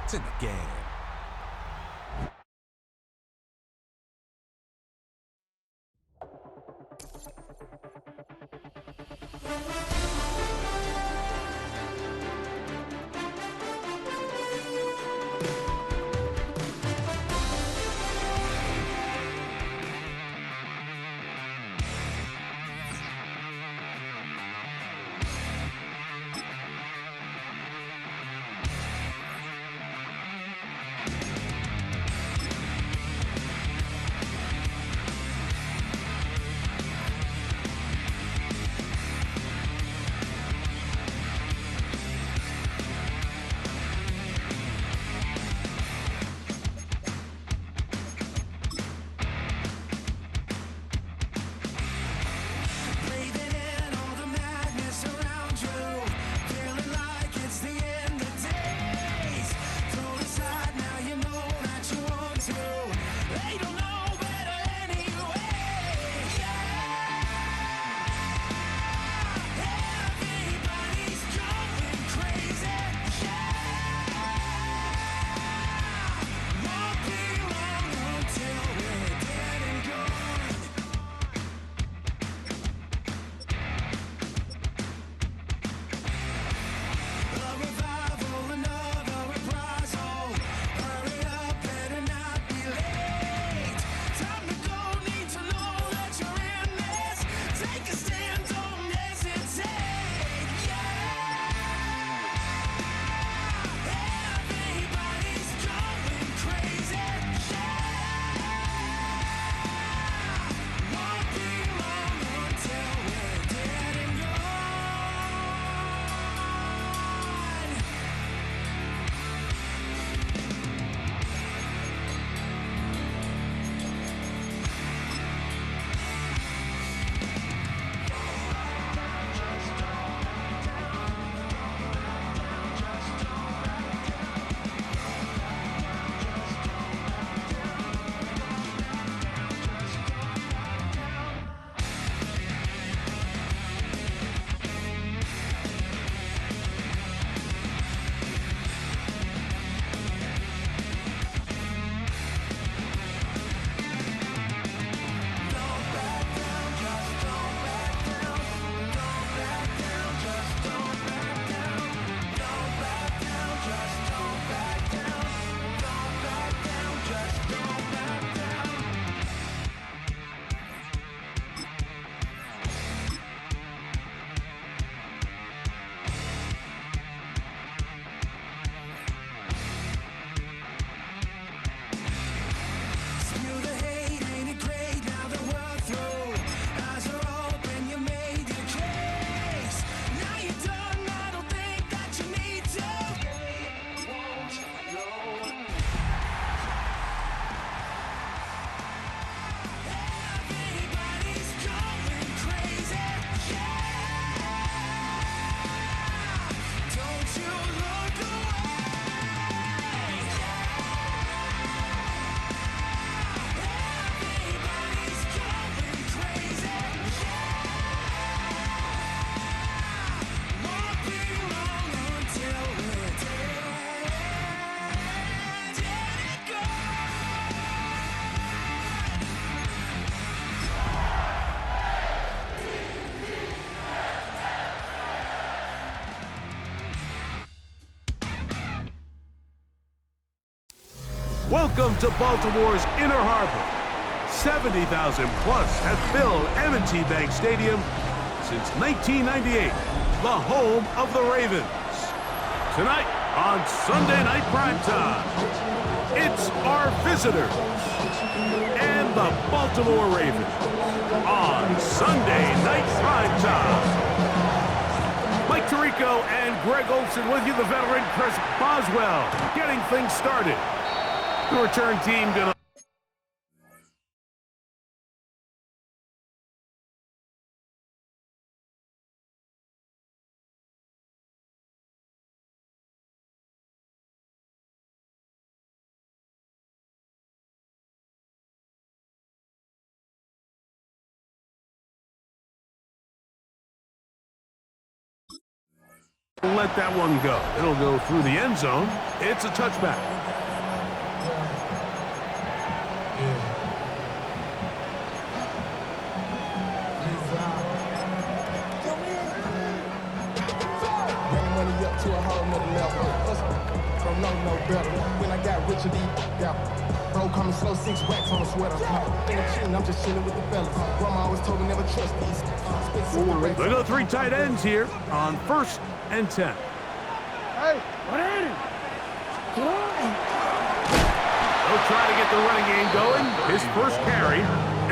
It's in the game. Welcome to Baltimore's Inner Harbor. 70,000 plus have filled M&T Bank Stadium since 1998, the home of the Ravens. Tonight on Sunday Night Primetime, it's our visitors and the Baltimore Ravens on Sunday Night Primetime. Mike Tirico and Greg Olson with you, the veteran Chris Boswell, getting things started. The return team gonna Let that one go. It'll go through the end zone. It's a touchback. To a whole nother level. Don't know no better. When I got rich, bro, coming slow, 6 racks on a sweater. Ain't cheating, I'm just chilling with the fellas. Grandma always told me never trust these. They go 3 tight ends here on 1st and 10. Hey, what is it? They'll try to get the running game going. His first carry,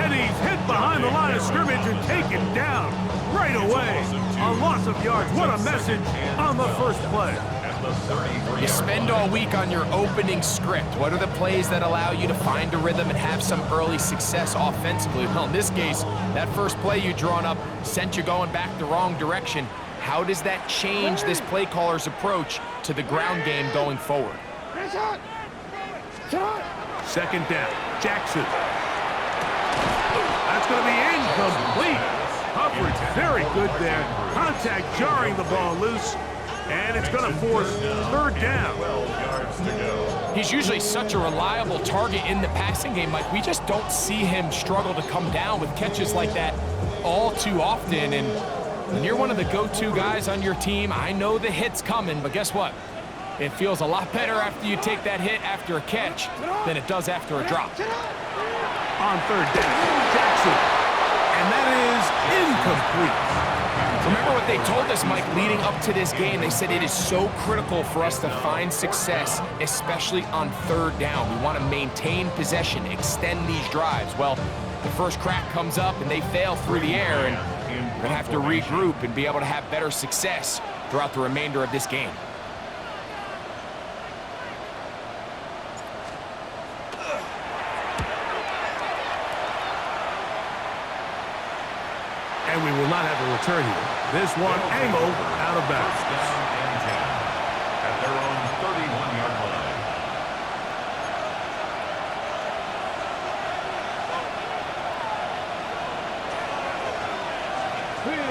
and he's hit behind the line of scrimmage and taken down right away. A loss of yards. What a message on the first play. You spend all week on your opening script. What are the plays that allow you to find a rhythm and have some early success offensively? Well, in this case, that first play you drawn up sent you going back the wrong direction. How does that change this play caller's approach to the ground game going forward? Second down, Jackson. That's going to be incomplete. Coverage very good there. Contact jarring the ball loose, and it's going to force 3rd down. He's usually such a reliable target in the passing game, Mike. We just don't see him struggle to come down with catches like that all too often. And when you're one of the go-to guys on your team, I know the hit's coming, but guess what? It feels a lot better after you take that hit after a catch than it does after a drop. On 3rd down, Jackson. And that is incomplete. Remember what they told us, Mike, leading up to this game. They said it is so critical for us to find success, especially on 3rd down. We want to maintain possession, extend these drives. Well, the first crack comes up and they fail through the air, and we're going to have to regroup and be able to have better success throughout the remainder of this game. And we will not have a return here. This one angled out of bounds. At their own 31-yard line.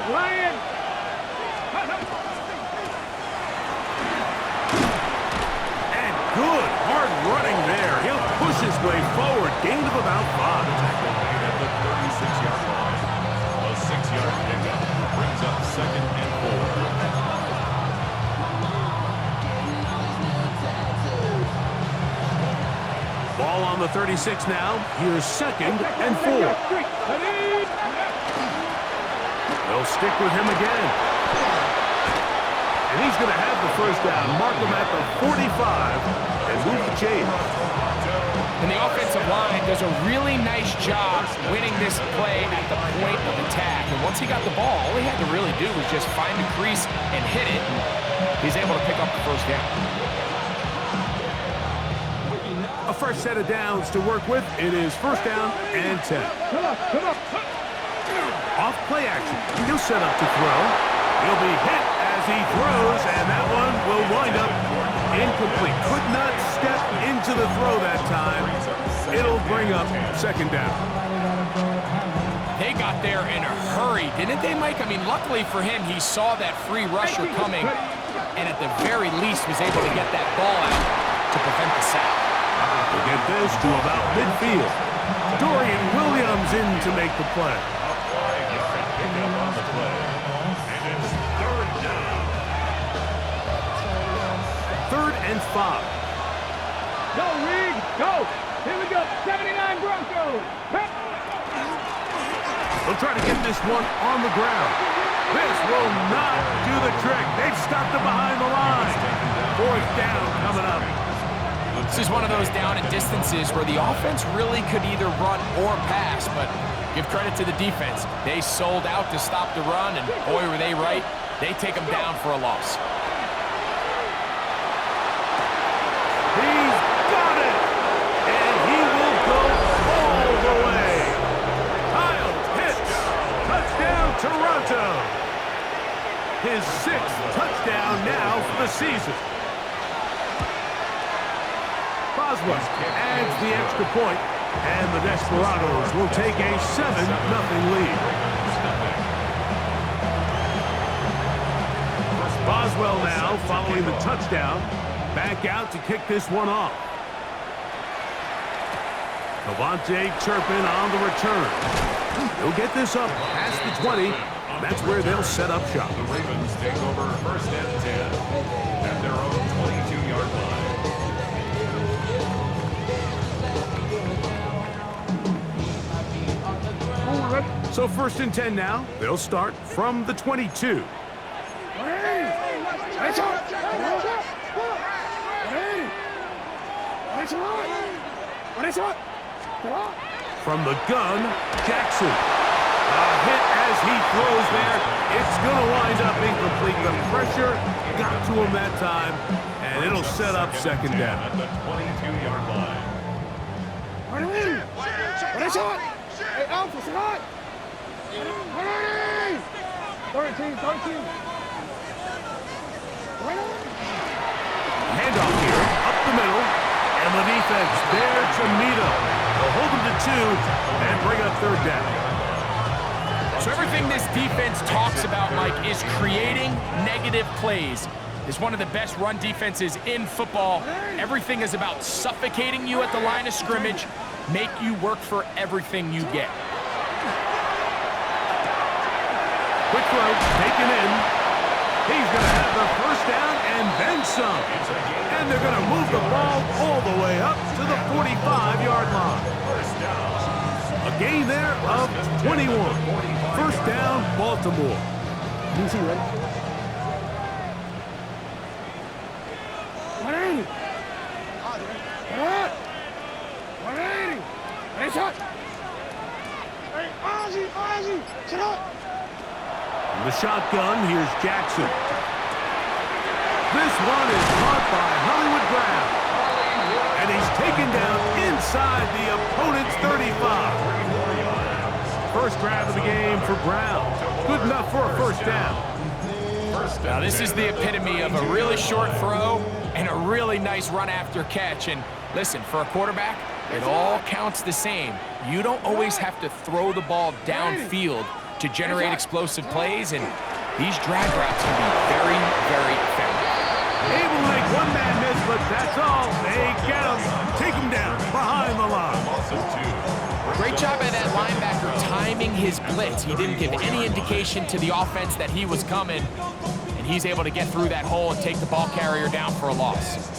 Ryan! And good hard running there. He'll push his way forward. Gain of about 5. Tackle made at the 36-yard line. A 6-yard pickup brings up 2nd and 4. Ball on the 36 now. Here's 2nd and 4. They'll stick with him again. And he's going to have the first down. Mark him at the 45 and move the chain. And the offensive line does a really nice job winning this play at the point of attack. And once he got the ball, all he had to really do was just find the crease and hit it. And he's able to pick up the first down. A fresh set of downs to work with. It is 1st down and 10. Off play action. He'll set up to throw. He'll be hit as he throws, and that one will wind up incomplete. Could not step into the throw that time. It'll bring up 2nd down. They got there in a hurry, didn't they, Mike? I mean, luckily for him, he saw that free rusher coming, and at the very least was able to get that ball out to prevent the sack. We'll get this to about midfield. Dorian Williams in to make the play. Pickup on the play. And it's 3rd down. 3rd and 5. Go, Reed! Go! Here we go! 79 Broncos! They'll try to get this one on the ground. This will not do the trick. They've stopped it behind the line. 4th down coming up. This is one of those down and distances where the offense really could either run or pass, but give credit to the defense. They sold out to stop the run, and boy, were they right. They take them down for a loss. He's got it! And he will go all the way. Kyle Pitts, touchdown Toronto. His 6th touchdown now for the season. Boswell adds the extra point, and the Desparados will take a 7-0 lead. as well now following the touchdown. Back out to kick this one off. Cavante Turpin on the return. He'll get this up past the 20. That's where they'll set up shop. The Ravens take over first and 10 at their own 22-yard line. So first and 10 now. They'll start from the 22. From the gun, Jackson. A hit as he throws there. It's going to wind up incomplete. The pressure got to him that time, and it'll set up second down. At the 22-yard line. 13. Handoff here, up the middle, and the defense there to meet him. They'll hold him to 2 and bring up third down. So everything this defense talks about, Mike, is creating negative plays. It's one of the best run defenses in football. Everything is about suffocating you at the line of scrimmage, make you work for everything you get. Quick throw, taken in. He's going to have the first down and then some. And they're going to move the ball all the way up to the 45-yard line. A gain there of 21. First down, Baltimore. DC, ready? 180. 180. Nice shot. Hey, Ozzy, sit up. In the shotgun, here's Jackson. This one is caught by Hollywood Brown. And he's taken down inside the opponent's 35. First grab of the game for Brown. Good enough for a first down. Now this is the epitome of a really short throw and a really nice run after catch. And listen, for a quarterback, it all counts the same. You don't always have to throw the ball downfield to generate explosive plays, and these drag routes can be very, very effective. Able to make one man miss, but that's all. They get him. Take him down behind the line. Great job by that linebacker timing his blitz. He didn't give any indication to the offense that he was coming, and he's able to get through that hole and take the ball carrier down for a loss.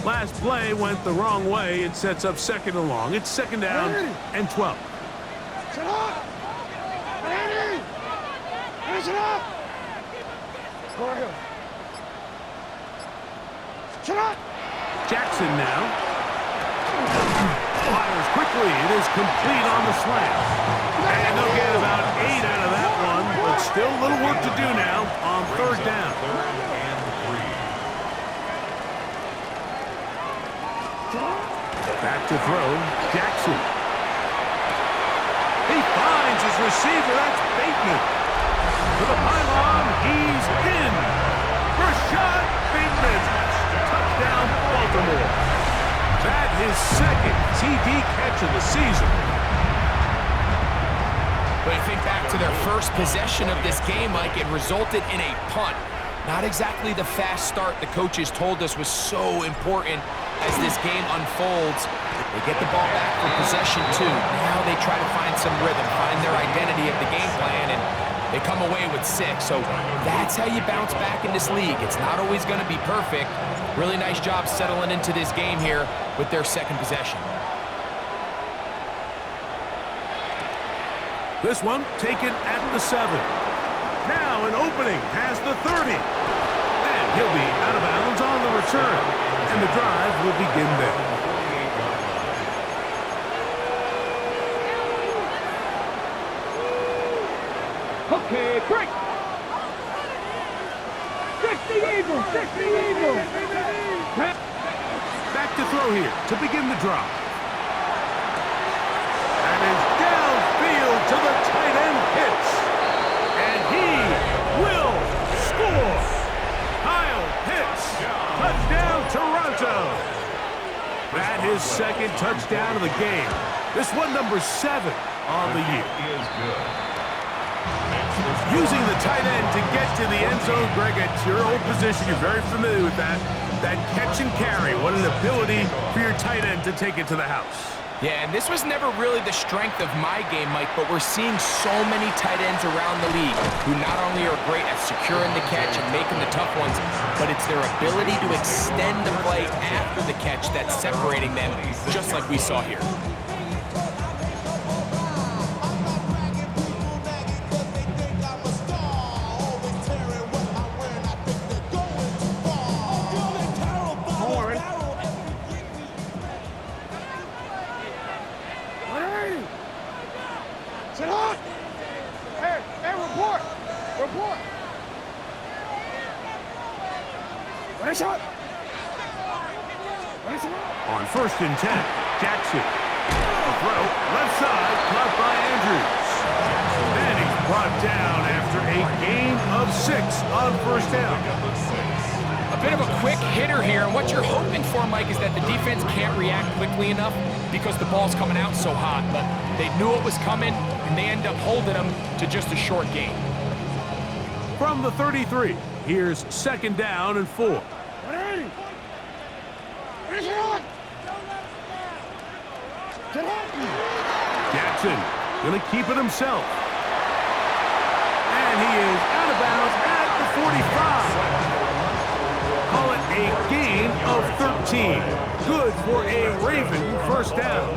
Last play went the wrong way. It sets up second and long. It's second down and 12. Sit up. 180. Sit up. Go right here. Sit up. Jackson now. Fires quickly. It is complete on the slant. And they'll get about 8 out of that one, but still a little work to do now on third down. Back to throw, Jackson. He finds his receiver, that's Bateman. To the pylon, he's in. Rashad Bateman, touchdown Baltimore. That his second TD catch of the season. But I think back to their first possession of this game, Mike, it resulted in a punt. Not exactly the fast start the coaches told us was so important as this game unfolds. They get the ball back for possession 2. Now they try to find some rhythm, find their identity of the game plan, and they come away with 6. So that's how you bounce back in this league. It's not always going to be perfect. Really nice job settling into this game here with their second possession. This one taken at the 7. Now an opening past the 30. And he'll be out of bounds on the return. And the drive will begin there. Okay, break. 60 Eagles, 60 Eagles. Back to throw here to begin the drive. And is downfield to the tight end hits. And he will score. Kyle Pitts, touchdown Toronto. That his second touchdown of the game. This one number 7 on the year. Is good. Using the tight end to get to the end zone, Greg, it's your old position. You're very familiar with that. That catch and carry. What an ability for your tight end to take it to the house. Yeah, and this was never really the strength of my game, Mike, but we're seeing so many tight ends around the league who not only are great at securing the catch and making the tough ones, but it's their ability to extend the play after the catch that's separating them, just like we saw here. Sit up! Hey, report! Report! What is up? What is it? On 1st and 10, Jackson. A throw, left side, caught by Andrews. And he's brought down after a gain of 6 on 1st down. A bit of a quick hitter here, and what you're hoping for, Mike, is that the defense can't react quickly enough because the ball's coming out so hot, but they knew it was coming, and they end up holding them to just a short gain. From the 33, here's 2nd down and 4. Jackson gonna keep it himself. And he is out of bounds at the 45. Call it a gain of 13. Good for a Raven 1st down.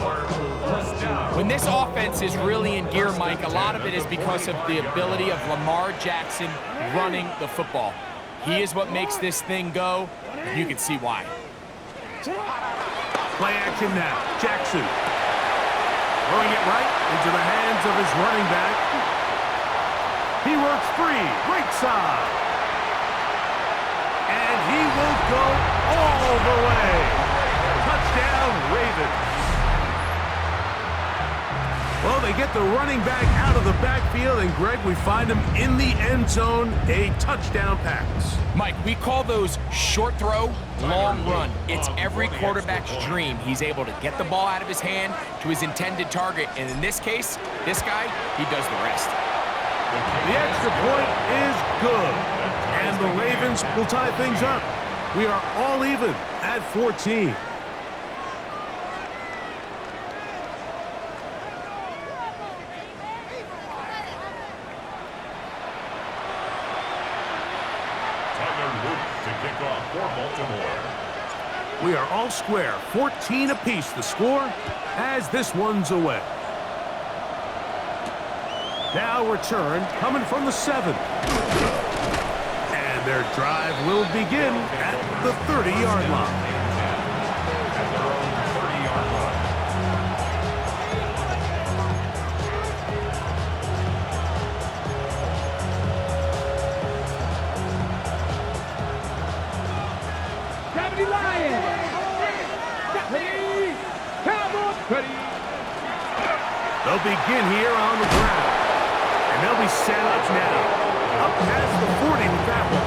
When this offense is really in gear, Mike, a lot of it is because of the ability of Lamar Jackson running the football. He is what makes this thing go, and you can see why. Play action now. Jackson throwing it right into the hands of his running back. He works free, right side. And he will go all the way. Touchdown, Ravens. Well, they get the running back out of the backfield, and Greg, we find him in the end zone, a touchdown pass. Mike, we call those short throw, long run. It's every quarterback's dream. He's able to get the ball out of his hand to his intended target, and in this case, this guy, he does the rest. The extra point is good, and the Ravens will tie things up. We are all even at 14. We are all square, 14 apiece the score as this one's away. Now return coming from the 7. And their drive will begin at the 30-yard line. They'll begin here on the ground. And they'll be set up now. Up past the 40 with that one.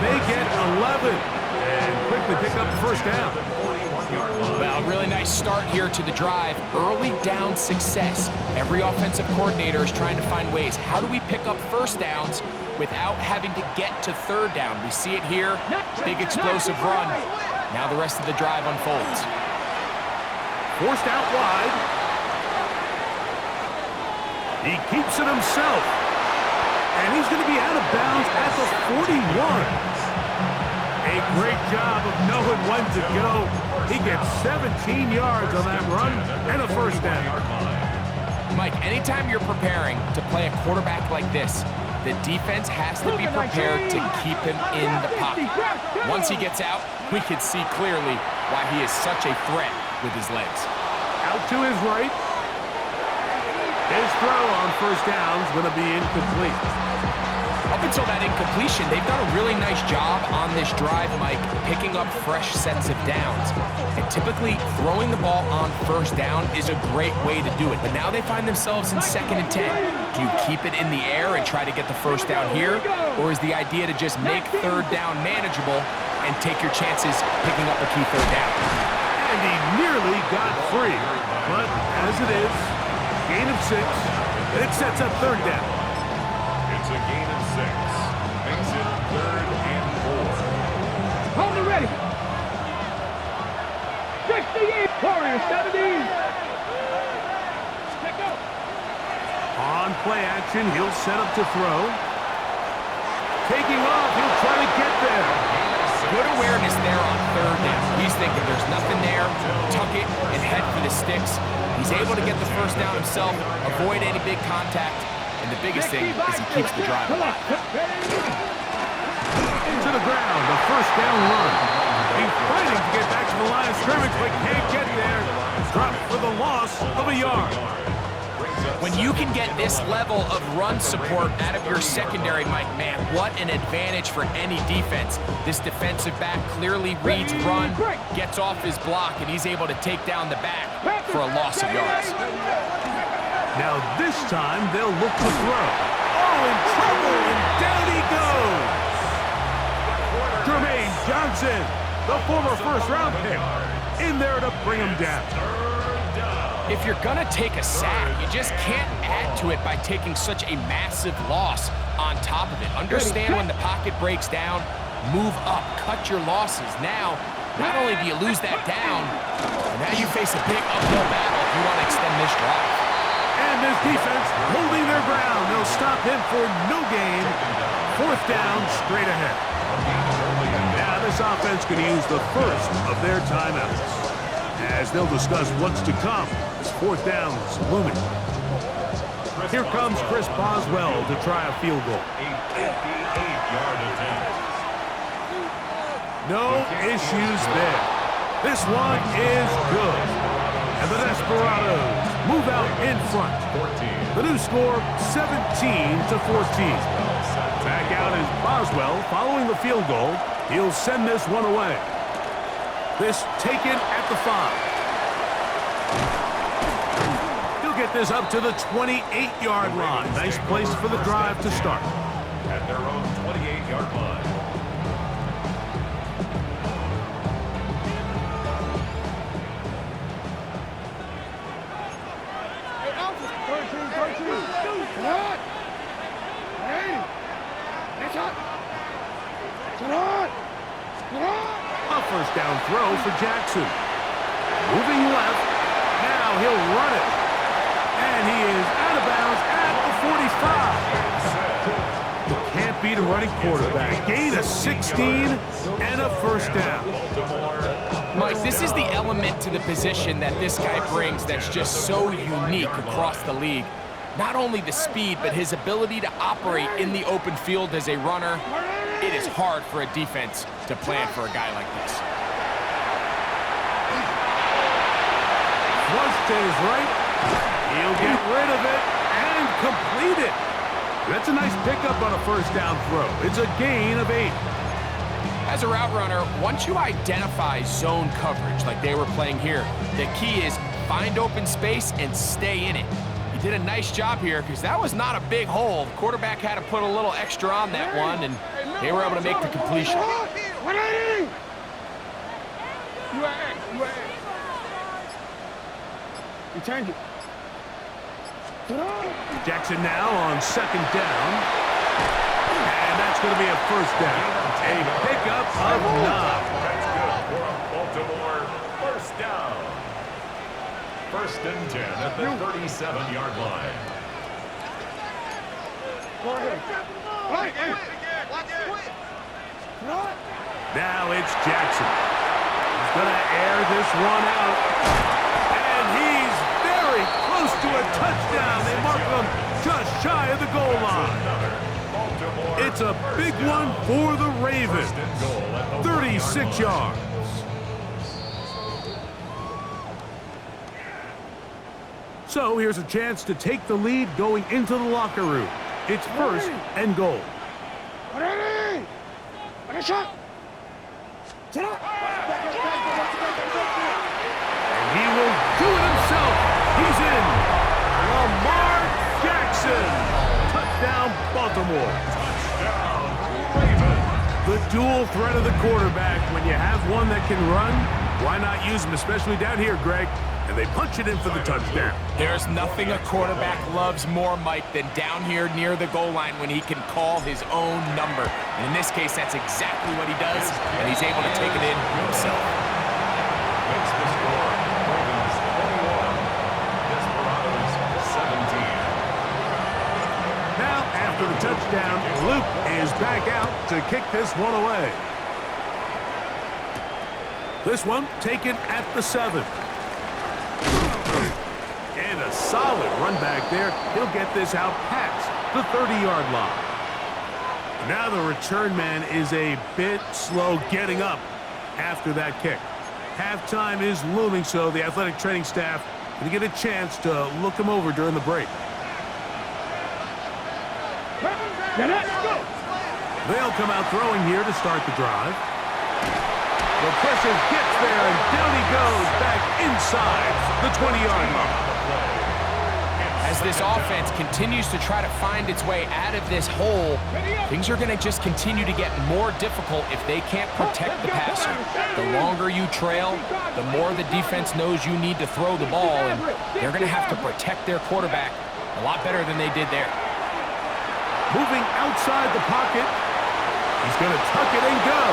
They get 11. And quickly pick up the 1st down. Well, really nice start here to the drive. Early down success. Every offensive coordinator is trying to find ways. How do we pick up 1st downs without having to get to 3rd down? We see it here. Big explosive run. Now the rest of the drive unfolds. Forced out wide. He keeps it himself. And he's going to be out of bounds at the 41. A great job of knowing when to go. He gets 17 yards on that run and a 1st down. Mike, anytime you're preparing to play a quarterback like this, the defense has to be prepared to keep him in the pocket. Once he gets out, we can see clearly why he is such a threat with his legs. Out to his right. His throw on 1st down is going to be incomplete. Up until that incompletion, they've done a really nice job on this drive, Mike, picking up fresh sets of downs. And typically, throwing the ball on 1st down is a great way to do it. But now they find themselves in 2nd and 10. Do you keep it in the air and try to get the 1st down here? Or is the idea to just make 3rd down manageable and take your chances picking up a key 3rd down? And he nearly got free. But as it is, gain of 6. And it sets up third down. It's a gain of 6. Makes it 3rd and 4. Hold me ready. 68. Warrior 70. Check out. On play action, he'll set up to throw. Taking off, he'll try to get there. Good awareness there on third down. He's thinking there's nothing there, tuck it, and head for the sticks. He's able to get the first down himself, avoid any big contact, and the biggest thing is he keeps the drive alive. Into the ground, the first down run. He's fighting to get back to the line of scrimmage, but can't get there. Dropped for the loss of a yard. When you can get this level of run support out of your secondary, Mike, man, what an advantage for any defense. This defensive back clearly reads run, gets off his block, and he's able to take down the back for a loss of yards. Now this time, they'll look to throw. Oh, in trouble, and down he goes. Jermaine Johnson, the former first-round pick, in there to bring him down. If you're gonna take a sack, you just can't add to it by taking such a massive loss on top of it. Understand when the pocket breaks down, move up, cut your losses. Now, not only do you lose that down, now you face a big uphill battle if you want to extend this drive. And this defense holding their ground. They'll stop him for no gain. 4th down, straight ahead. Now this offense can use the first of their timeouts, as they'll discuss what's to come. This 4th down is looming. Here comes Chris Boswell to try a field goal. A 58-yard attempt. No issues there. This one is good. And the Desparados move out in front. 14. The new score, 17-14. Back out is Boswell following the field goal. He'll send this one away. This taken at the 5. He'll get this up to the 28-yard line. Nice place for the drive to start. At their own 28-yard line. Hey, Alpha. 13. Come on. Hey. Next shot. Come on. Come on. A first down throw for Jackson. Moving left. Now he'll run it. And he is out of bounds at the 45. You can't beat a running quarterback. Gain of 16 and a first down. Mike, this is the element to the position that this guy brings that's just so unique across the league. Not only the speed, but his ability to operate in the open field as a runner. It is hard for a defense to plan for a guy like this. Flush to his right. He'll get rid of it and complete it. That's a nice pickup on a first down throw. It's a gain of 8. As a route runner, once you identify zone coverage like they were playing here, the key is find open space and stay in it. He did a nice job here because that was not a big hole. The quarterback had to put a little extra on that one, and they were able to make the completion. 180. UAA. You change it. Jackson now on 2nd down. And that's going to be a first down. A pickup of 9. That's good for a Baltimore first down. 1st and 10 at the 37-yard line. Go ahead. Right. Now it's Jackson. He's going to air this one out. And he's very close to a touchdown. They mark him just shy of the goal line. It's a big one for the Ravens. 36 yards. So here's a chance to take the lead going into the locker room. It's 1st and goal. 180. One shot. Sit up. And he will do it himself. He's in. Lamar Jackson. Touchdown, Baltimore. The dual threat of the quarterback. When you have one that can run, why not use him, especially down here, Greg? And they punch it in for the touchdown. There's nothing a quarterback loves more, Mike, than down here near the goal line when he can call his own number. And in this case, that's exactly what he does, and he's able to take it in himself. Makes the score. Ravens 21. Desparados 17. Now, after the touchdown, Luke is back out to kick this one away. This one taken at the 7. And a solid run back there. He'll get this out past the 30-yard line. Now the return man is a bit slow getting up after that kick. Halftime is looming, so the athletic training staff going to get a chance to look him over during the break. They'll come out throwing here to start the drive. The pressure gets there, and down he goes back inside the 20-yard line. As this offense continues to try to find its way out of this hole, things are going to just continue to get more difficult if they can't protect the passer. The longer you trail, the more the defense knows you need to throw the ball, and they're going to have to protect their quarterback a lot better than they did there. Moving outside the pocket, he's going to tuck it and go.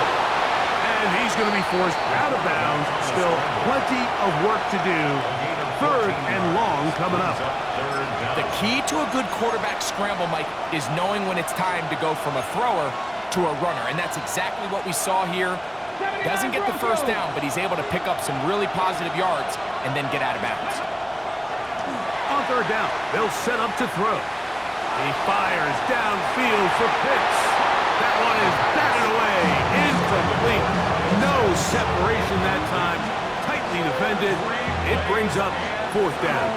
And he's going to be forced out of bounds. Still plenty of work to do. 3rd and long coming up. The key to a good quarterback scramble, Mike, is knowing when it's time to go from a thrower to a runner. And that's exactly what we saw here. Doesn't get the first down, but he's able to pick up some really positive yards and then get out of bounds. On 3rd down, they'll set up to throw. He fires downfield for Pitts. That one is batted away. Incomplete. No separation that time. Tightly defended. It brings up 4th down.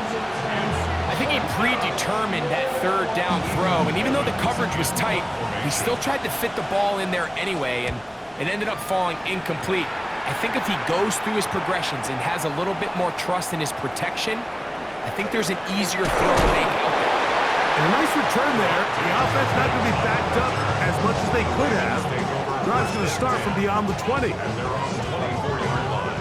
I think he predetermined that 3rd down throw, and even though the coverage was tight, he still tried to fit the ball in there anyway, and it ended up falling incomplete. I think if he goes through his progressions and has a little bit more trust in his protection, I think there's an easier throw to make out there. And a nice return there. The offense not going to be backed up as much as they could have. Drive's going to start from beyond the 20. And they're on the 24-yard line.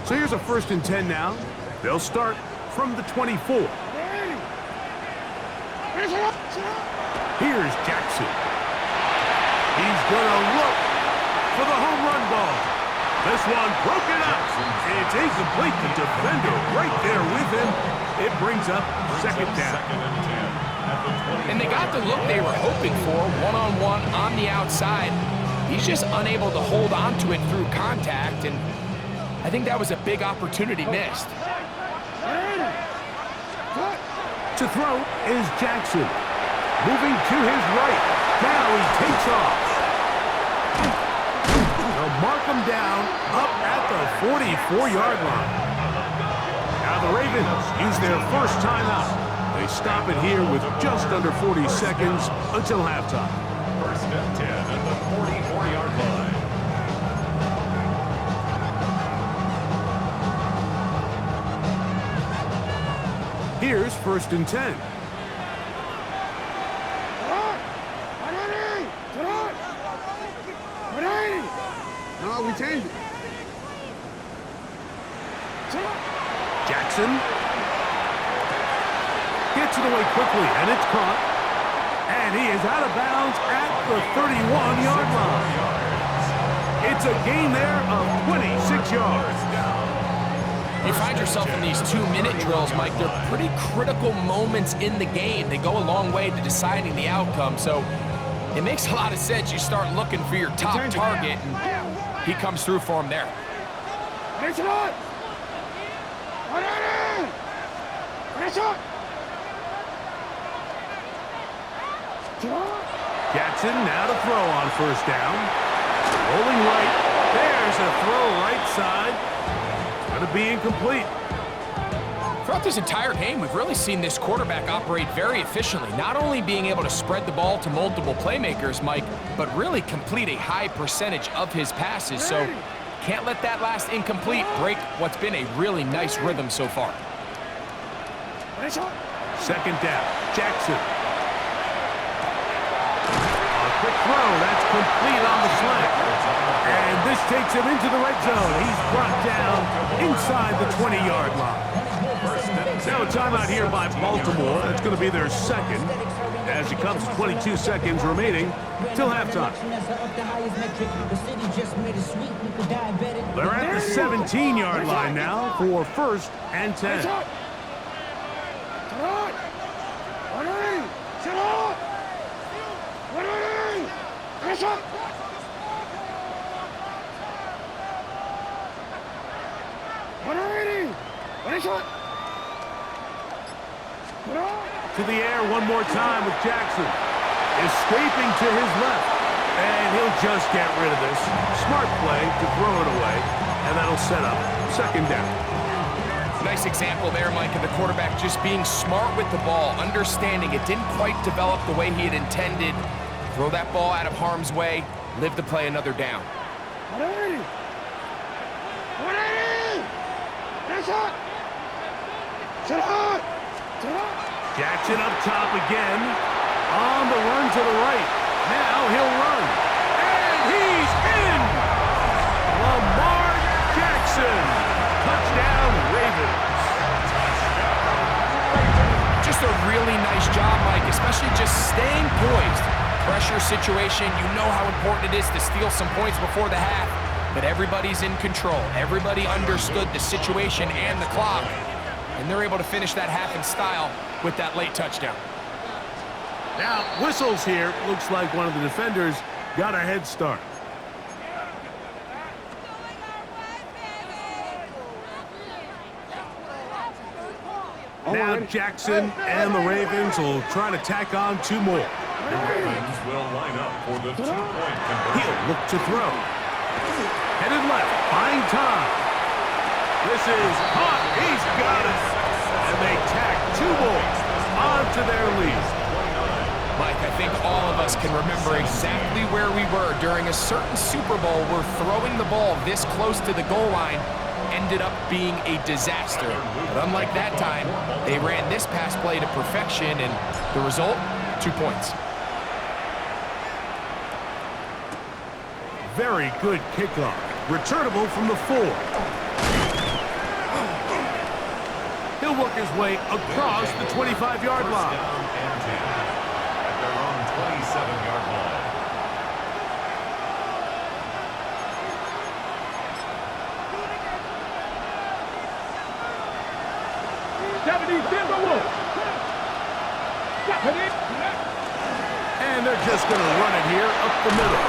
So here's a 1st and 10 now. They'll start from the 24. Here's Jackson. He's going to look for the home run ball. This one broken up. It's incomplete. The defender right there with him. It brings up 2nd down. And they got the look they were hoping for, one-on-one on the outside. He's just unable to hold on to it through contact, and I think that was a big opportunity missed. To throw is Jackson. Moving to his right. Now he takes off. They'll mark him down up at the 44-yard line. Now the Ravens use their first timeout. They stop it here with just under 40 seconds until halftime. 1st and 10 at the 44-yard line. Here's 1st and 10. No, we changed it. Jackson gets it away quickly, and it's caught. And he is out of bounds at the 31-yard line. It's a gain there of 26 yards. You find yourself in these 2-minute drills, Mike. They're pretty critical moments in the game. They go a long way to deciding the outcome, so it makes a lot of sense. You start looking for your top target, and he comes through for him there. Jackson now to throw on 1st down. Rolling right. There's a throw right side. It's going to be incomplete. Throughout this entire game, we've really seen this quarterback operate very efficiently, not only being able to spread the ball to multiple playmakers, Mike, but really complete a high percentage of his passes. So can't let that last incomplete break what's been a really nice rhythm so far. 2nd down. Jackson. A Quick throw. That's complete on the slant. And this takes him into the red zone. He's brought down inside the 20-yard line. Now a timeout here by Baltimore. That's going to be their second as it comes to 22 seconds remaining till halftime. They're at the 17-yard line now for 1st and 10. To the air one more time with Jackson. Escaping to his left. And he'll just get rid of this. Smart play to throw it away. And that'll set up 2nd down. Nice example there, Mike, of the quarterback just being smart with the ball, understanding it didn't quite develop the way he had intended. Throw that ball out of harm's way, live to play another down. Jackson up top again. On the run to the right. Now he'll run. And he's in! Lamar Jackson. Touchdown, Ravens. Just a really nice job, Mike, especially just staying poised. Pressure situation, you know how important it is to steal some points before the half. But everybody's in control. Everybody understood the situation and the clock. And they're able to finish that half in style with that late touchdown. Now, whistles here. Looks like one of the defenders got a head start. Now Jackson and the Ravens will try to tack on 2 more. The Ravens will line up for the 2-point conversion. He'll look to throw. Headed left, buying time. This is caught. He's got it. And they tack 2 more onto their lead. Mike, I think all of us can remember exactly where we were during a certain Super Bowl where throwing the ball this close to the goal line ended up being a disaster. But unlike that time, they ran this pass play to perfection, and the result, 2 points. Very good kickoff. Returnable from the 4. He'll work his way across the 25-yard line. Down and 10 at their own 27-yard line. And they're just going to run it here up the middle.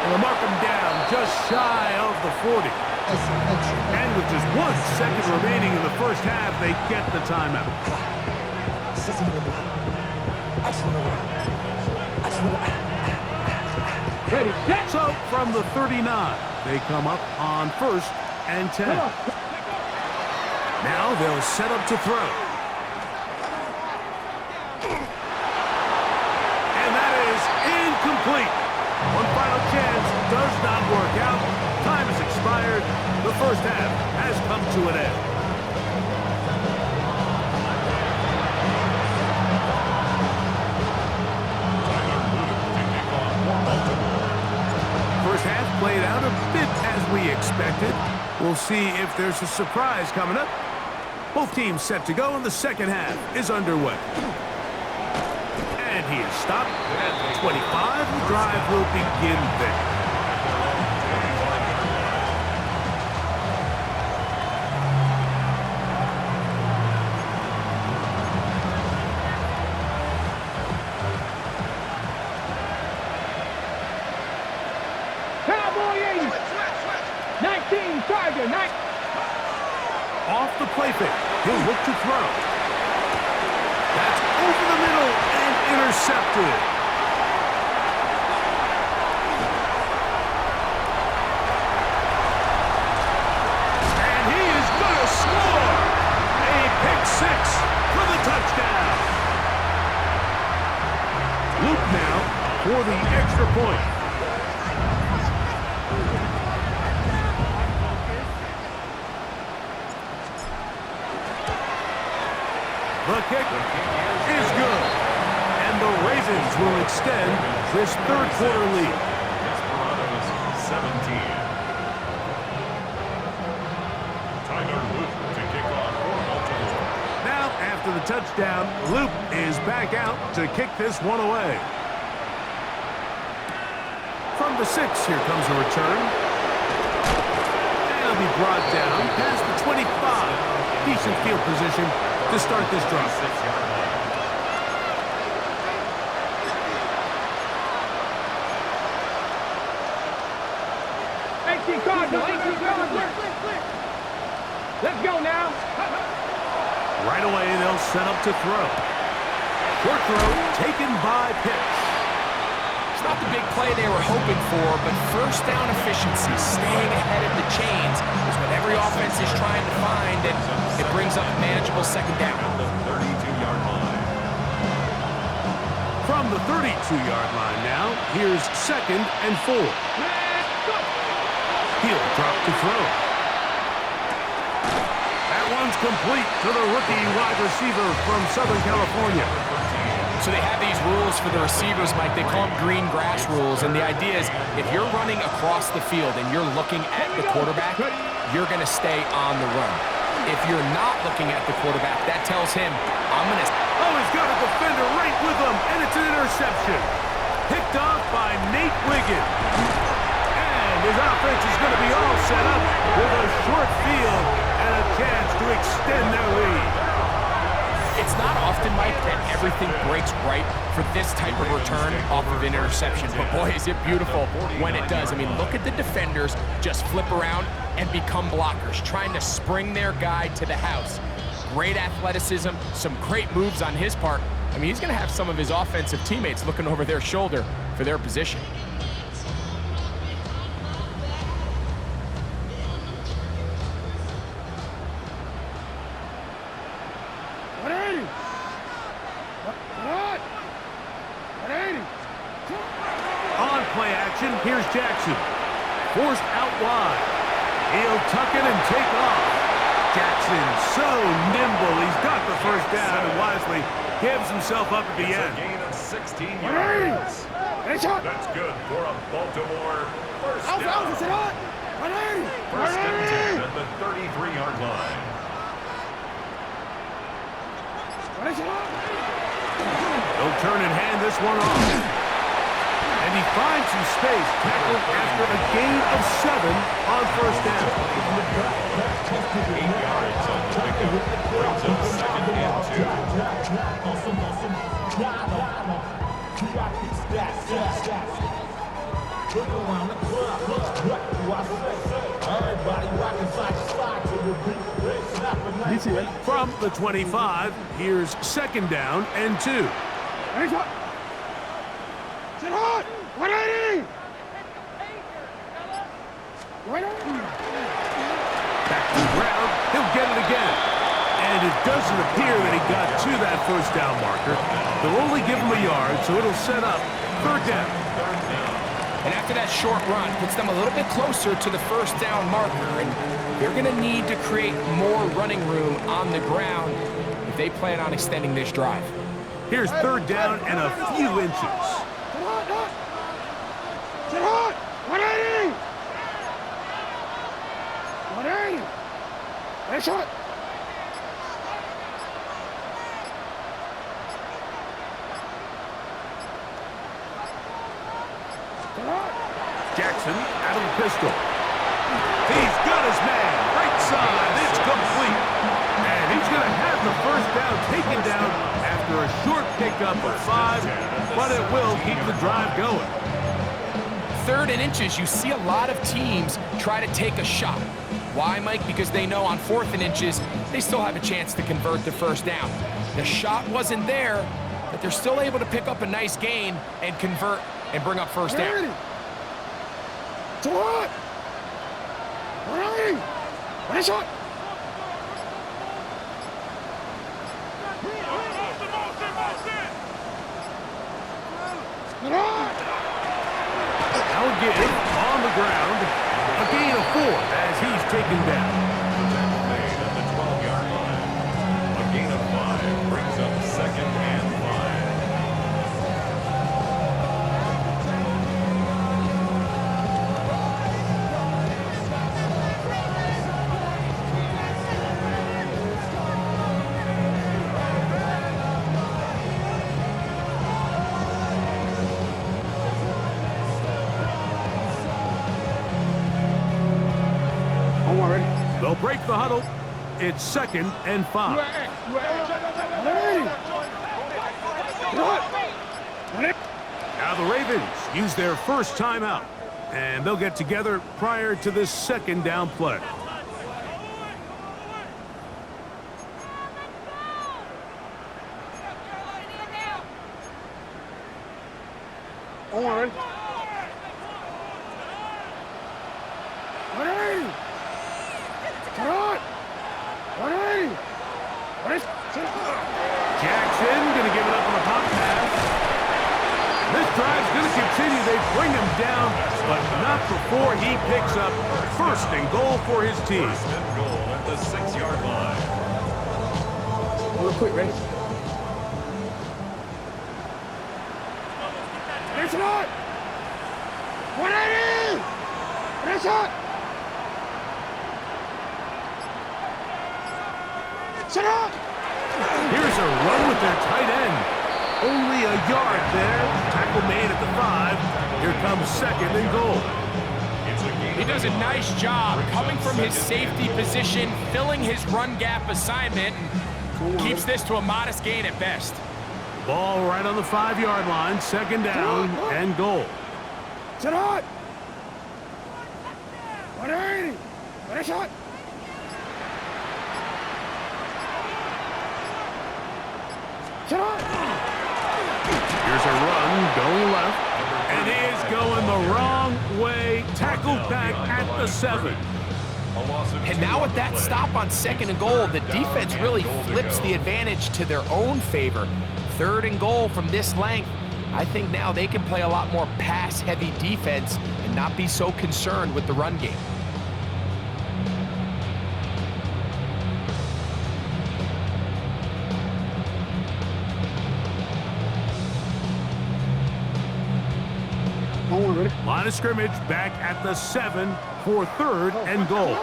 And they'll mark them down just shy of the 40. And with just 1 second remaining in the first half, they get the timeout. So from the 39, they come up on 1st and 10. Now they'll set up to throw. And that is incomplete. One final chance does not work out. Time has expired. The first half has come to an end. First half played out a bit as we expected. We'll see if there's a surprise coming up. Both teams set to go, and the second half is underway. And he is stopped at the 25. The drive will begin there. Off the play fake. He'll look to throw. That's over the middle and intercepted. And he is going to score. A pick 6 for the touchdown. Luke now for the extra point. The kick is good, and the Ravens will extend this third quarter lead. Desparados 17. Tyler Luke to kick off for Baltimore. Now, after the touchdown, Luke is back out to kick this one away. From the 6, here comes a return. And it'll be brought down past the 25. Decent field position to start this drive. 6-yard line. Let's go now. Right away, they'll set up to throw. Short throw taken by Pitts. It's not the big play they were hoping for, but first down efficiency, staying ahead of the chains, is what every offense is trying to find, and it brings up a manageable second down. The 32-yard line. From the 32-yard line now, here's 2nd and 4. He'll drop to throw. That one's complete to the rookie wide receiver from Southern California. So they have these rules for the receivers, Mike. They call them green grass rules, and the idea is if you're running across the field and you're looking at the quarterback, you're going to stay on the run. If you're not looking at the quarterback, that tells him, I'm going to... Oh, he's got a defender right with him, and it's an interception. Picked off by Nate Wiggins. And his offense is going to be all set up with a short field and a chance to extend their lead. It's not often, Mike, that everything breaks right for this type of return off of an interception. But boy, is it beautiful when it does. I mean, look at the defenders just flip around and become blockers, trying to spring their guy to the house. Great athleticism, some great moves on his part. I mean, he's going to have some of his offensive teammates looking over their shoulder for their position. On play action, here's Jackson. Forced out wide. He'll tuck it and take off. Jackson so nimble. He's got the first down and wisely gives himself up at the end. A gain of 16 yards. That's good for a Baltimore first down. First and 10 at the 33-yard line. He'll turn and hand this one off. And he finds some space, tackled after a gain of 7 on first down. 8 yards on the pickup. Brings up 2nd and 2. From the 25, here's 2nd down and 2. Back to the ground, he'll get it again. And it doesn't appear that he got to that first down marker. They'll only give him a yard, so it'll set up 3rd down. And after that short run, puts them a little bit closer to the first down marker, and they're going to need to create more running room on the ground if they plan on extending this drive. Here's 3rd down and a few inches. Jackson out of the pistol. He's got his man. Right side. It's complete. And he's going to have the first down taken down after a short pickup of 5, but it will keep the drive going. 3rd and inches, you see a lot of teams try to take a shot. Why, Mike? Because they know on 4th and inches, they still have a chance to convert the first down. The shot wasn't there, but they're still able to pick up a nice gain and convert and bring up first down. Now again, on the ground, a gain of 4 as he's taken down. Tackle made at the 12-yard line. A gain of 5 brings up 2nd and 5. They'll break the huddle. It's 2nd and 5. Now the Ravens use their first timeout, and they'll get together prior to this 2nd down play. Ready? Jackson going to give it up on a pop pass. This drive's going to continue. They bring him down, but not before he picks up 1st and goal for his team. 1st and goal at the 6-yard line. Real quick, ready? It's not! 180! It's not! Sit up! Here's a run with their tight end. Only a yard there. Tackle made at the 5. Here comes 2nd and goal. He does a nice job coming from his safety position, filling his run gap assignment, and keeps this to a modest gain at best. Ball right on the 5-yard line. 2nd down and goal. Sit up! 180! Finish it! Sit up! Here's a run going left. And he is going the wrong way. Tackled back at the 7. And now with that stop on 2nd and goal, the defense really flips the advantage to their own favor. 3rd and goal from this length. I think now they can play a lot more pass-heavy defense and not be so concerned with the run game. Line of scrimmage back at the 7 for 3rd and goal.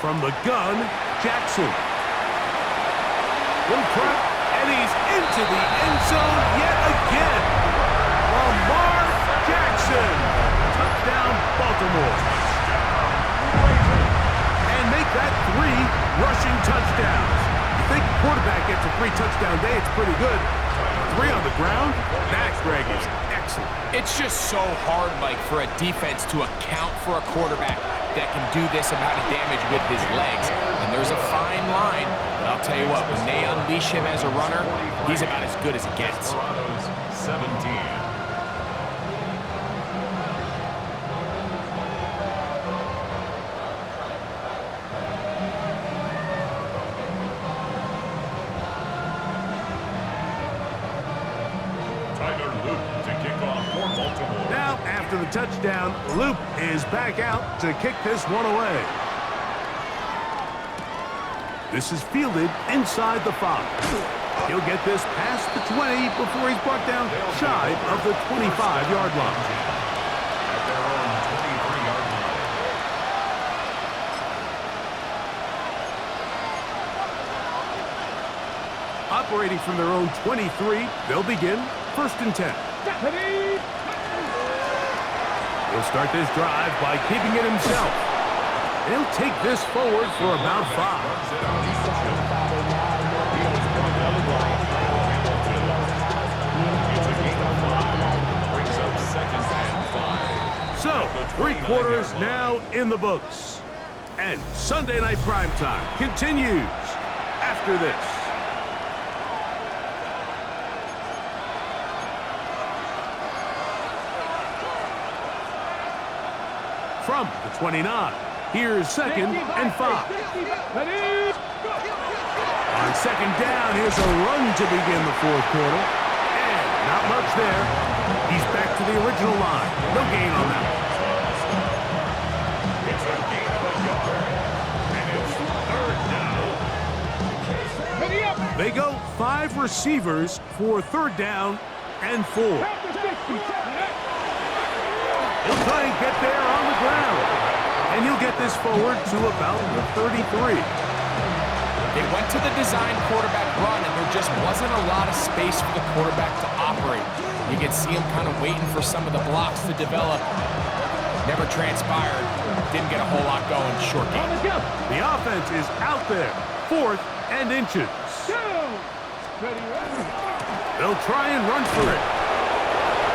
From the gun, Jackson. Little prep, and he's into the end zone yet again. Lamar Jackson. Touchdown, Baltimore. And make that 3 rushing touchdowns. You think the quarterback gets a 3-touchdown day, it's pretty good. 3 on the ground, that, Greg, is excellent. It's just so hard, Mike, for a defense to account for a quarterback that can do this amount of damage with his legs. And there's a fine line, but I'll tell you what, when they unleash him as a runner, he's about as good as it gets. Desparados, 17. Now, after the touchdown, Loop is back out to kick this one away. This is fielded inside the 5. He'll get this past the 20 before he's brought down shy of the 25-yard line. At their own 23-yard line. Operating from their own 23, they'll begin 1st and 10. He'll start this drive by keeping it himself. He'll take this forward for about 5. So, 3 quarters now in the books. And Sunday Night Primetime continues after this. From the 29, here's 2nd and 5. On 2nd down, here's a run to begin the 4th quarter. And not much there. He's back to the original line. No gain on that. It's a gain of a yard. And it's 3rd down. They go 5 receivers for 3rd down and 4. He'll try and get there on the ground. And he'll get this forward to about the 33. They went to the design quarterback run, and there just wasn't a lot of space for the quarterback to operate. You can see him kind of waiting for some of the blocks to develop. Never transpired. Didn't get a whole lot going short game. The offense is out there. 4th and inches. They'll try and run for it.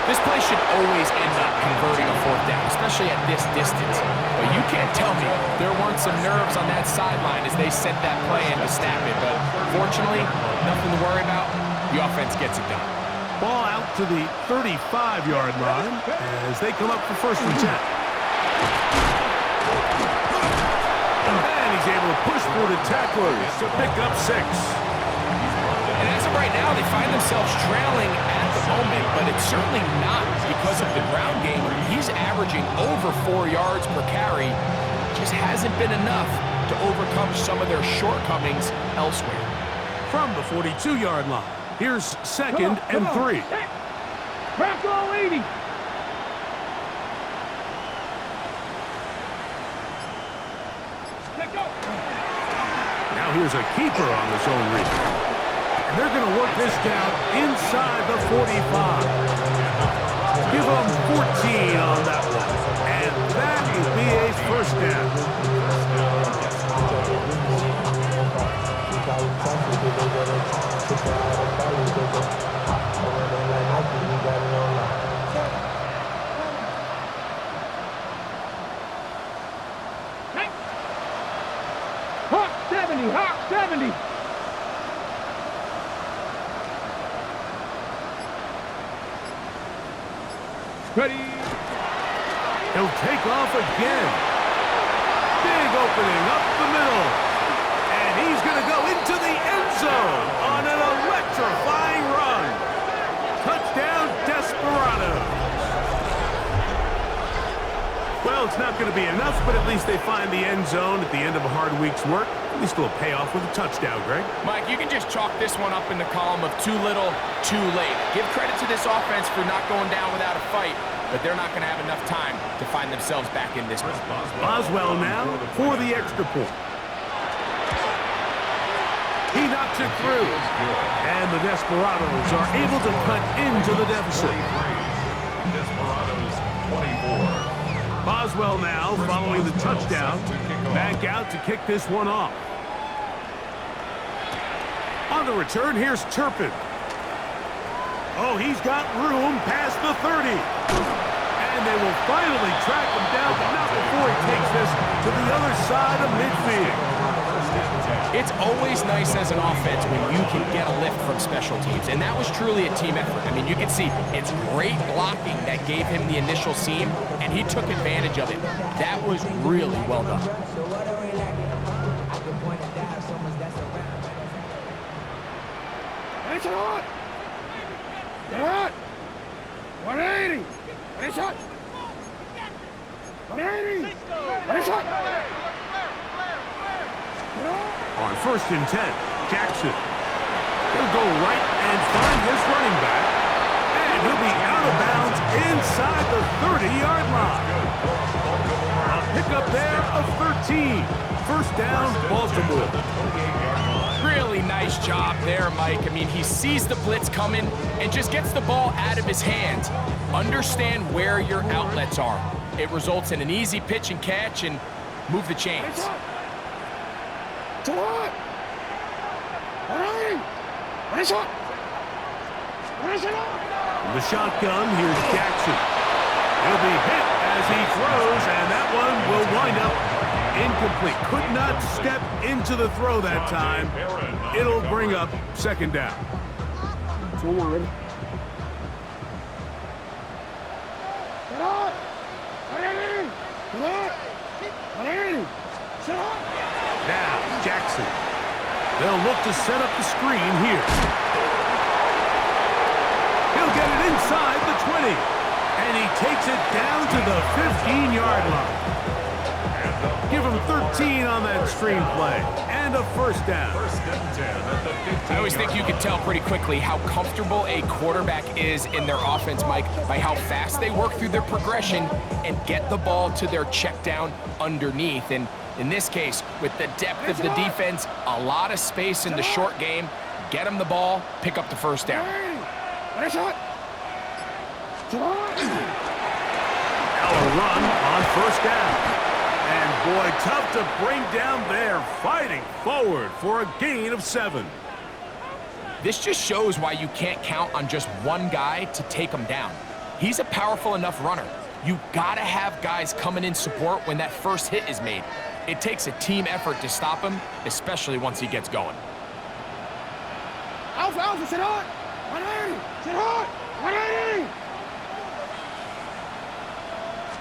This play should always end up converting a 4th down, especially at this distance. But you can't tell me there weren't some nerves on that sideline as they sent that play in to snap it. But fortunately, nothing to worry about. The offense gets it done. Ball out to the 35-yard line as they come up for 1st and 10. And he's able to push through the tacklers to pick up 6. And as of right now, they find themselves trailing at the moment, but it's certainly not because of the ground game. He's averaging over 4 yards per carry. Just hasn't been enough to overcome some of their shortcomings elsewhere. From the 42-yard line, here's 2nd and 3. Back all 80. Now here's a keeper on the zone read. And they're going to work this down inside the 45. Give them 14 on that one. And that will be a 1st down. Hot 70, hot 70. Ready. He'll take off again. Big opening up the middle. And he's going to go into the end zone on an electrifying run. Touchdown, Desparados. Well, it's not going to be enough, but at least they find the end zone at the end of a hard week's work. At least it'll pay off with a touchdown, Greg. Mike, you can just chalk this one up in the column of too little, too late. Give credit to this offense for not going down without a fight, but they're not going to have enough time to find themselves back in this one. Boswell now for the extra point. He knocks it through. And the Desperados are able to cut into the deficit. Desperados 24. Boswell now following the touchdown. Back out to kick this one off. On the return, here's Turpin. Oh, he's got room past the 30. And they will finally track him down, but not before he takes this to the other side of midfield. It's always nice as an offense when you can get a lift from special teams, and that was truly a team effort. I mean, you can see it's great blocking that gave him the initial seam, and he took advantage of it. That was really well done. Finish it on! Get out! 180! Finish it! 180! Finish it! On 1st and 10, Jackson. He'll go right and find his running back. And he'll be out of bounds inside the 30-yard line. A pickup there of 13. 1st down, Baltimore. Really nice job there, Mike. I mean, he sees the blitz coming and just gets the ball out of his hands. Understand where your outlets are. It results in an easy pitch and catch and move the chains. To what? 180! Finish it! Finish it up! From the shotgun, here's Jackson. He'll be hit as he throws, and that one will wind up incomplete. Could not step into the throw that time. It'll bring up 2nd down. 2-1. Get up! 180! Get up! 180! Sit up! Now, Jackson. They'll look to set up the screen here. He'll get it inside the 20. And he takes it down to the 15-yard line. Give him 13 on that screen play. And a 1st down. 1st and 10 at the 15. I always think you can tell pretty quickly how comfortable a quarterback is in their offense, Mike, by how fast they work through their progression and get the ball to their check down underneath. And in this case, with the depth of the defense, a lot of space in the short game, get them the ball, pick up the 1st down. Finish it! Now a run on first down. And boy, tough to bring down there, fighting forward for a gain of 7. This just shows why you can't count on just one guy to take him down. He's a powerful enough runner. You gotta have guys coming in support when that first hit is made. It takes a team effort to stop him, especially once he gets going. Alpha, Alpha, sit hard! 180! Sit hard! 180!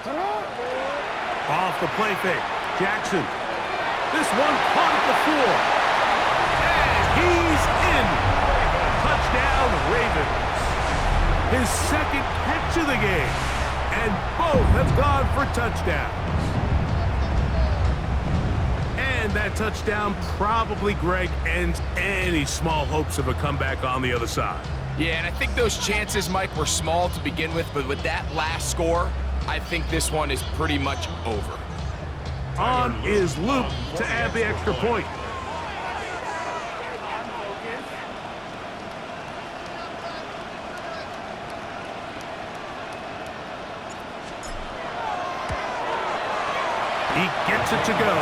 Sit hard! Off the play fake, Jackson. This one caught at the 4. And he's in. Touchdown, Ravens. His second catch of the game. And both have gone for touchdowns. And that touchdown probably, Greg, ends any small hopes of a comeback on the other side. Yeah, and I think those chances, Mike, were small to begin with, but with that last score, I think this one is pretty much over. On is Luke to add the extra point. He gets it to go,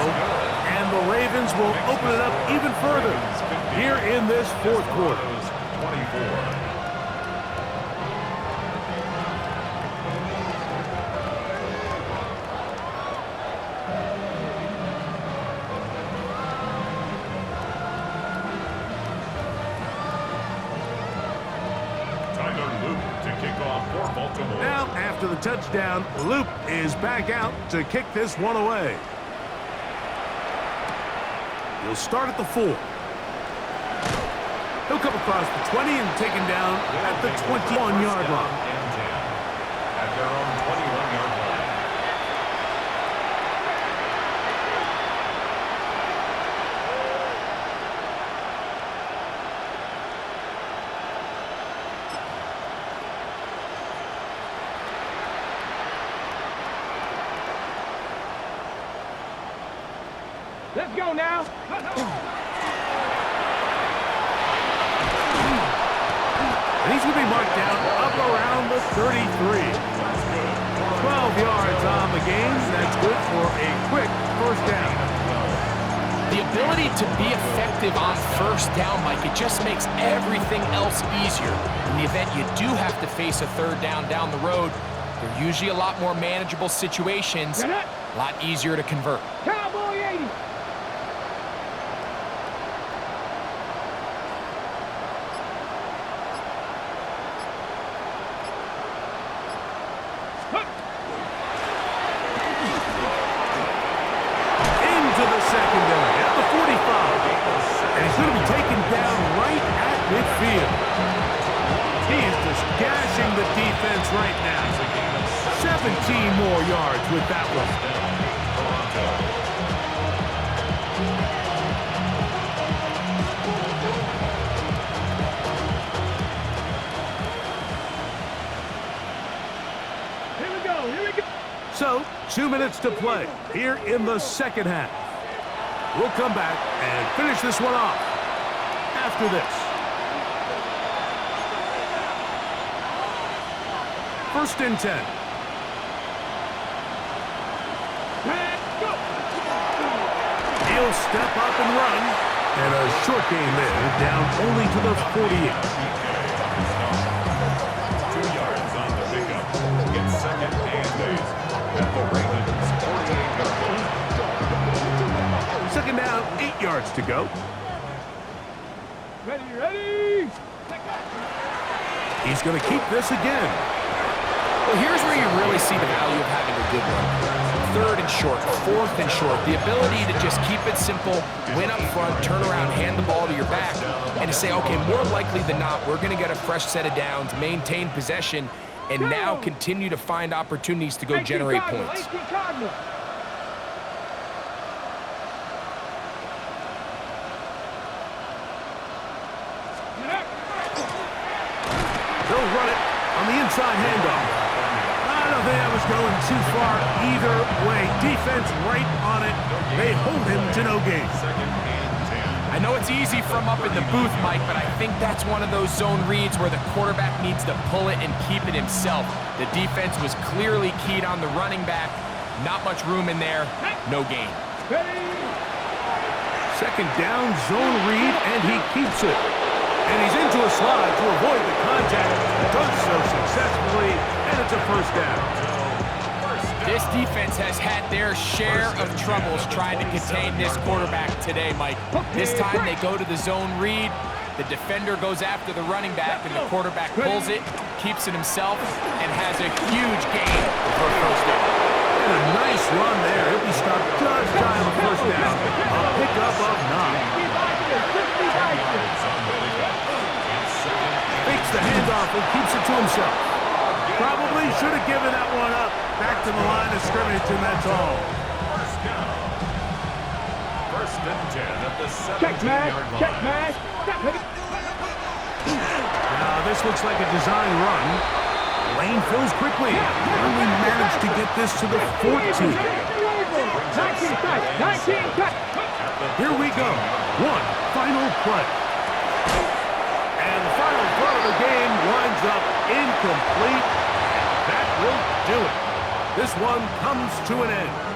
and the Ravens will open it up even further here in this fourth quarter. 24. Now, after the touchdown, Luke is back out to kick this one away. He'll start at the 4. He'll come across the 20 and taken down at the 21-yard line. At their own 21-yard line. Let's go now. And he's going to be marked down up around the 33. 12 yards on the game. That's good for a quick first down. The ability to be effective on first down, Mike, it just makes everything else easier. In the event you do have to face a third down the road, they're usually a lot more manageable situations, a lot easier to convert. Cowboy 80. Into the secondary at the 45. And he's going to be taken down right at midfield. He is just gashing the defense right now. 17 more yards with that one. Here we go. So, 2 minutes to play here in the second half. We'll come back and finish this one off after this. First and 10. He'll step up and run. And a short gain there, down only to the 48. 2 yards on the pickup. It's second and 8 at the Ravens' 48-yard line. Second down, 8 yards to go. Ready. He's going to keep this again. Well, here's where you really see the value of having a good run. Third and short, fourth and short. The ability to just keep it simple, win up front, turn around, hand the ball to your back, and to say, okay, more likely than not, we're going to get a fresh set of downs, maintain possession, and now continue to find opportunities to go generate points. They'll run it on the inside handoff. I don't think that was going too far either way. Defense right on it. They hold him to no gain. Second and 10. I know it's easy from up in the booth, Mike, but I think that's one of those zone reads where the quarterback needs to pull it and keep it himself. The defense was clearly keyed on the running back. Not much room in there. No gain. Second down, zone read, and he keeps it. And he's into a slide to avoid the contact. Does so successfully, and it's a first down. This defense has had their share of troubles trying to contain this quarterback today, Mike. This time they go to the zone read. The defender goes after the running back, and the quarterback pulls it, keeps it himself, and has a huge gain for a first down. And a nice run there. He'll be stopped just shy of a first down. A pickup of 9. Fakes the handoff and keeps it to himself. Probably should have given that one up. Back to the line of scrimmage, and that's all. First down. First and 10 at the 17-yard Check, man. line. Check, man. Now, this looks like a design run. Lane fills quickly. Only managed to get this to the 14. 19 touch. 19 touch. Here we go. One final play. And the final play of the game winds up incomplete. That will do it. This one comes to an end.